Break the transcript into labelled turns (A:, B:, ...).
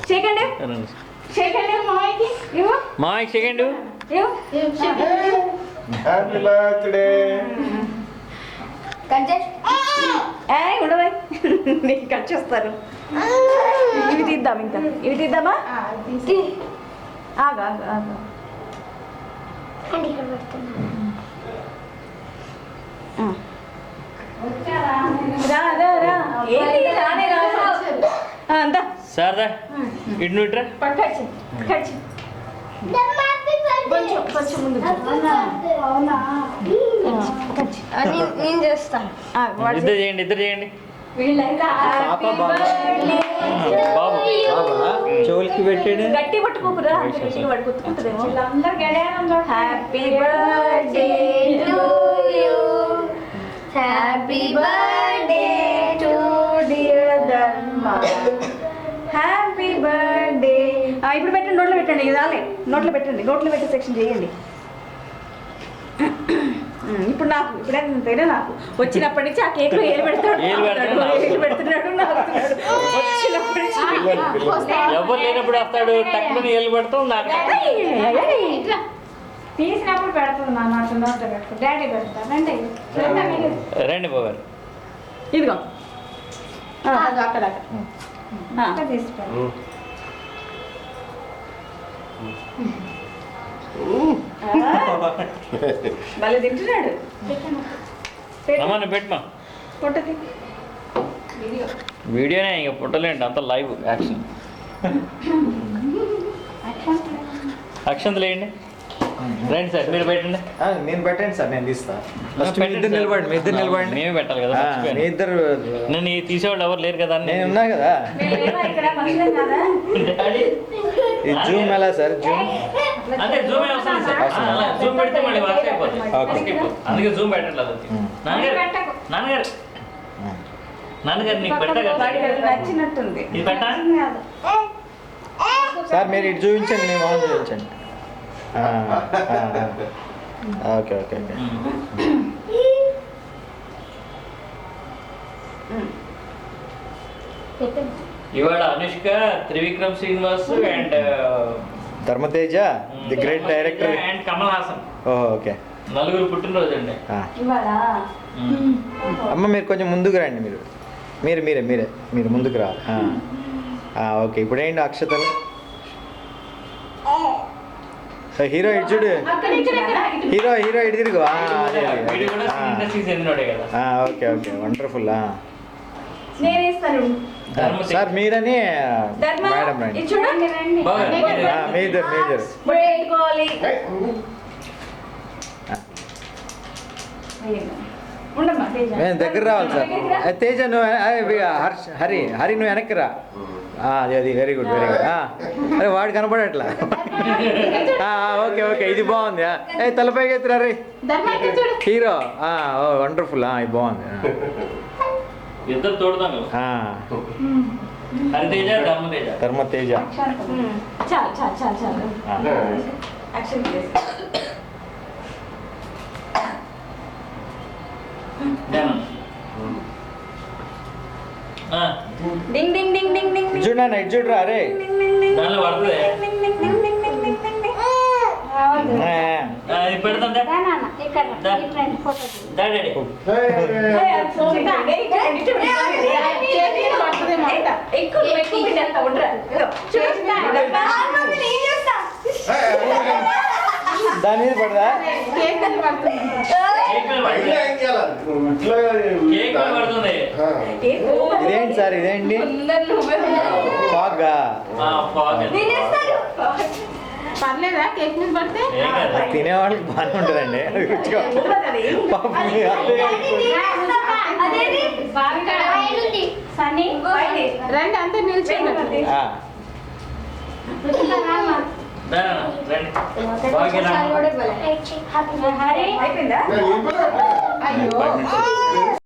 A: చేయకండి చేయకండి మామయ్యకి ఇవ్వు
B: మామయ్యకి సెకండ్
A: ఇవ్వు
C: హ్యాపీ బర్త్డే.
A: ఉండవై నీకు కట్ చేస్తారు. ఇవి తీద్దాం, ఇంకా ఇవి తీద్దామా? ఆగా ఆగా ఆగా రా రా రా ఏంటి రానే రాదు అంతా
B: శారదా ఇటు నువ్వు ఇట్రా.
A: కట్ కట్ కొంచెం కొంచెం ముందు అవునా నేను చేస్తాను.
B: ఇద్దరు చేయండి ఇద్దరు చేయండి.
C: బాబా చెవులకి పెట్టాడు.
A: గట్టి పట్టుకోకురా, గట్టిగా పట్టుకుంటుందేమో. Happy birthday to you, happy birthday to dear Dharma, happy birthday. ఇప్పుడు పెట్టండి, నోట్లో పెట్టండి. ఇది రాలే, నోట్లో పెట్టండి, నోట్లో పెట్టి సెక్షన్ చేయండి. ఇప్పుడు నాకు ఇప్పుడైనా నాకు వచ్చినప్పటి నుంచి ఆ కేక్లో ఏలు పెడుతున్నాడు వచ్చినప్పటి నుంచి
B: ఎవరు లేనప్పుడు వస్తాడు, టక్కున ఏలు పెడతాం. నాకు
A: తీసినప్పుడు పెడుతుంది మా మాట, నోట్లో పెడుతుంది. డాడీ పెడతారు.
B: రండి బాబారు.
A: ఇదిగో అక్కడ అక్కడ తీసుకోండి. భలే తింటున్నాడు.
B: అమ్మా పెట్టమా
A: పొట్టది
B: వీడియోనే, ఇంకా పుట్టలేండి, అంత లైవ్ యాక్షన్. అక్షంతలు వేయండి. రండి సార్ మీరు పెట్టండి.
C: నేను పెట్టండి సార్, నేను తీస్తా. ఇద్దరు నిలబడి, మీ ఇద్దరు నిలబడి.
B: మేమే పెట్టాలి కదా,
C: మీ ఇద్దరు.
B: నేను తీసేవాళ్ళు ఎవరు లేరు కదా.
C: నేను ఉన్నా కదా. ఈ జూమ్ ఎలా సార్? జూమ్
B: అంటే జూమ్ అవసరం సార్. జూమ్ పెడితే మళ్ళీ వర్క్ అయిపోతుంది, అందుకే జూమ్ పెట్టట్లేదు. నాన్నగారు నాన్నగారు నాన్నగారు నీకు
A: నచ్చినట్టుంది.
B: ఇది పెట్టా
C: సార్, మీరు ఇటు చూపించండి, మేము ఆన్ చూపించండి. Okay okay okay.
B: ఇవాళ Anushka, Trivikram Srinivas and
C: Dharmateja, the great director,
B: and Kamal Haasan.
C: Okay.
B: నలుగురు పుట్టినరోజు అండి.
C: అమ్మ మీరు కొంచెం ముందుకు రండి. మీరు మీరే మీరే మీరు ముందుకు రా. ఓకే, ఇప్పుడు ఏంటి అక్షతలు? హీరో ఇటు చూడు, హీరో హీరో ఇటు తిరుగు. Okay okay, wonderful. సార్ మీరని మేడం రండి. మేజర్ మేజర్ మేము దగ్గర రావాలి సార్. తేజ నువ్వు హరి హరి నువ్వు వెనక్కి రా. అది అది వెరీ గుడ్ వెరీ గుడ్. అరే వాడు కనపడట్లా. ఓకే ఓకే, ఇది బాగుంది. తలపైకి ఎత్తురా రే హీరో. వండర్ఫుల్, ఇది బాగుంది.
B: ఇద్దరు తోడుతాం కదా, హరితేజ ధర్మతేజ.
C: ధర్మతేజ
A: చాలు చాలు చాలు చాలు. యాక్షన్ డింగ్ డింగ్ డింగ్ డింగ్ డింగ్.
C: చూడన్నా ఇటు చూడరా. అరే
B: దానిలో పడుతుంది పెడతాం.
C: దాని మీద పడదా? ఇదేంటి సార్, ఇదేంటి ఫాగా?
A: పర్లేదా కేక్ మీద పడితే?
C: తినేవాళ్ళకి బాగానే ఉంటుందండి.
A: రండి అంతా నిల్చోండి.
B: అయిపోయిందా?
A: అయ్యో